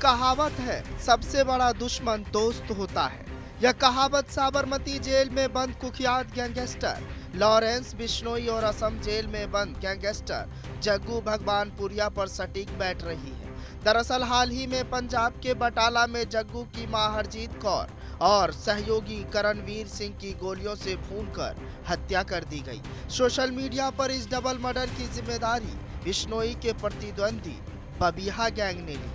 कहावत है, सबसे बड़ा दुश्मन दोस्त होता है। यह कहावत साबरमती जेल में बंद कुख्यात गैंगस्टर लॉरेंस बिश्नोई और असम जेल में बंद गैंगस्टर जग्गू भगवानपुरिया पर सटीक बैठ रही है। दरअसल हाल ही में पंजाब के बटाला में जग्गू की मां हरजीत कौर और सहयोगी करणवीर सिंह की गोलियों से भूनकर हत्या कर दी गई। सोशल मीडिया पर इस डबल मर्डर की जिम्मेदारी बिश्नोई के प्रतिद्वंदी बबिहा गैंग ने ली।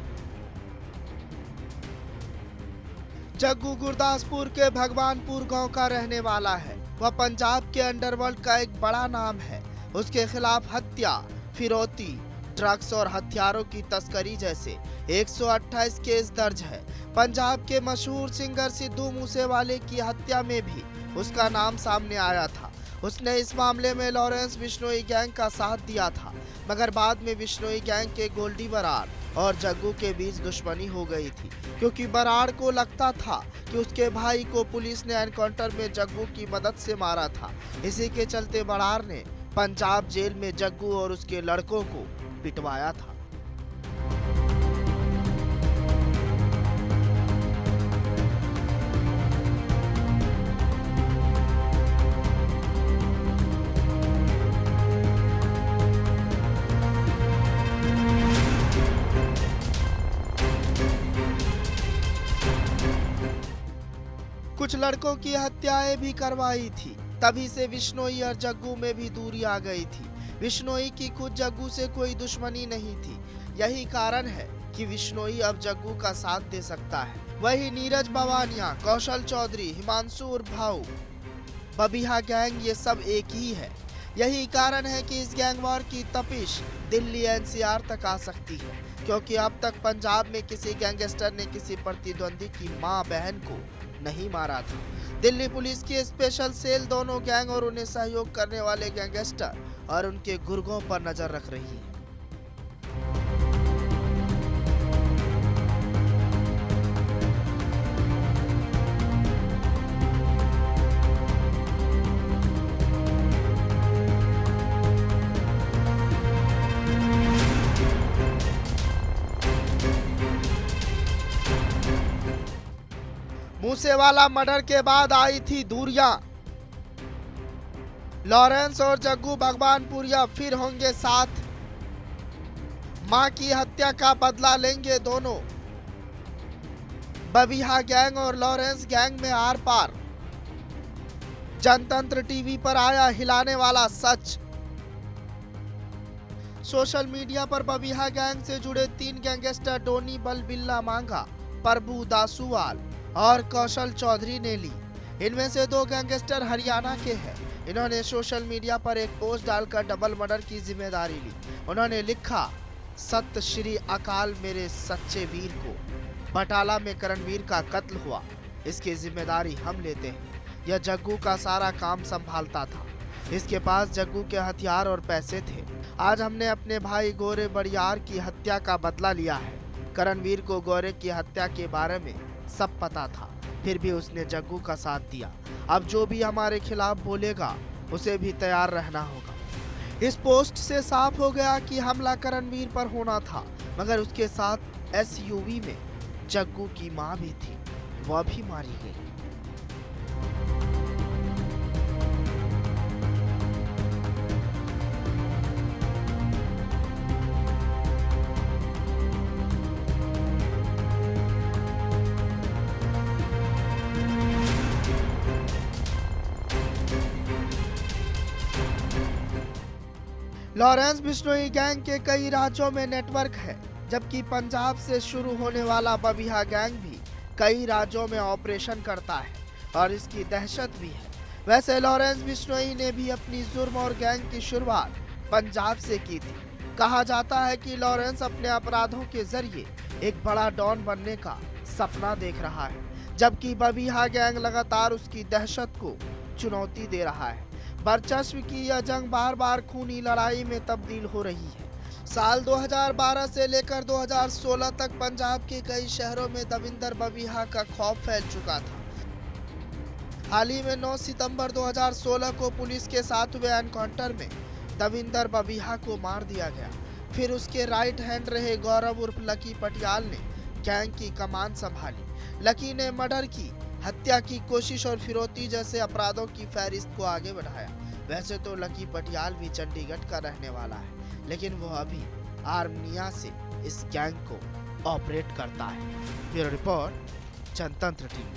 जग्गू गुरदासपुर के भगवानपुर गांव का रहने वाला है। वह पंजाब के अंडरवर्ल्ड का एक बड़ा नाम है। उसके खिलाफ हत्या, फिरौती, ड्रग्स और हथियारों की तस्करी जैसे 128 केस दर्ज है। पंजाब के मशहूर सिंगर सिद्धू मूसेवाले की हत्या में भी उसका नाम सामने आया था। उसने इस मामले में लॉरेंस बिश्नोई गैंग का साथ दिया था, मगर बाद में बिश्नोई गैंग के गोल्डी बराड़ और जग्गू के बीच दुश्मनी हो गई थी, क्योंकि बराड़ को लगता था कि उसके भाई को पुलिस ने एनकाउंटर में जग्गू की मदद से मारा था। इसी के चलते बराड़ ने पंजाब जेल में जग्गू और उसके लड़कों को पिटवाया था। कुछ लड़कों की हत्याएं भी करवाई थी। तभी से बिश्नोई और जग्गू में भी दूरी आ गई थी। बिश्नोई की खुद जग्गू से कोई दुश्मनी नहीं थी। यही कारण है कि बिश्नोई अब जग्गू का साथ दे सकता है। वही नीरज बवानिया, कौशल चौधरी, हिमांशु उर्फ भाऊ, बबिहा गैंग, ये सब एक ही है। यही कारण है कि इस गैंग वॉर की तपिश दिल्ली एनसीआर तक आ सकती है, क्योंकि अब तक पंजाब में किसी गैंगस्टर ने किसी प्रतिद्वंदी की मां बहन को नहीं मारा था। दिल्ली पुलिस की स्पेशल सेल दोनों गैंग और उन्हें सहयोग करने वाले गैंगस्टर और उनके गुर्गों पर नजर रख रही है। मूसेवाला मर्डर के बाद आई थी दूरियां। लॉरेंस और जग्गू भगवानपुरिया फिर होंगे साथ। मां की हत्या का बदला लेंगे दोनों। बबिहा गैंग और लॉरेंस गैंग में आर पार। जनतंत्र टीवी पर आया हिलाने वाला सच। सोशल मीडिया पर बबिहा गैंग से जुड़े 3 गैंगस्टर डोनी बलबिल्ला मांगा, प्रभु दासूवाल और कौशल चौधरी ने ली। इनमें से 2 गैंगस्टर हरियाणा के हैं। इन्होंने सोशल मीडिया पर एक पोस्ट डालकर डबल मर्डर की जिम्मेदारी ली। उन्होंने लिखा, सत श्री अकाल मेरे सच्चे वीर को। बटाला में करणवीर का कत्ल हुआ, इसकी जिम्मेदारी हम लेते हैं। यह जग्गू का सारा काम संभालता था। इसके पास जग्गू के हथियार और पैसे थे। आज हमने अपने भाई गोरे बड़ियार की हत्या का बदला लिया है। करणवीर को गोरे की हत्या के बारे में सब पता था, फिर भी उसने जग्गू का साथ दिया। अब जो भी हमारे खिलाफ बोलेगा उसे भी तैयार रहना होगा। इस पोस्ट से साफ हो गया कि हमला करणवीर पर होना था, मगर उसके साथ एसयूवी में जग्गू की मां भी थी, वह भी मारी गई। लॉरेंस बिश्नोई गैंग के कई राज्यों में नेटवर्क है, जबकि पंजाब से शुरू होने वाला बबिहा गैंग भी कई राज्यों में ऑपरेशन करता है और इसकी दहशत भी है। वैसे लॉरेंस बिश्नोई ने भी अपनी जुर्म और गैंग की शुरुआत पंजाब से की थी। कहा जाता है कि लॉरेंस अपने अपराधों के जरिए एक बड़ा डॉन बनने का सपना देख रहा है, जबकि बबिहा गैंग लगातार उसकी दहशत को चुनौती दे रहा है। वर्चस्व की यह जंग बार बार खूनी लड़ाई में तब्दील हो रही है। साल 2012 से लेकर 2016 तक पंजाब के कई शहरों में दविंदर बबिहा का खौफ फैल चुका था। हाल ही में 9 सितंबर 2016 को पुलिस के साथ हुए एनकाउंटर में दविंदर बबिहा को मार दिया गया। फिर उसके राइट हैंड रहे गौरव उर्फ लकी पटियाल ने गैंग की कमान संभाली। लकी ने मर्डर की, हत्या की कोशिश और फिरौती जैसे अपराधों की फहरिस्त को आगे बढ़ाया। वैसे तो लकी पटियाल भी चंडीगढ़ का रहने वाला है, लेकिन वो अभी आर्मेनिया से इस गैंग को ऑपरेट करता है। ब्यूरो रिपोर्ट, जनतंत्र टीवी।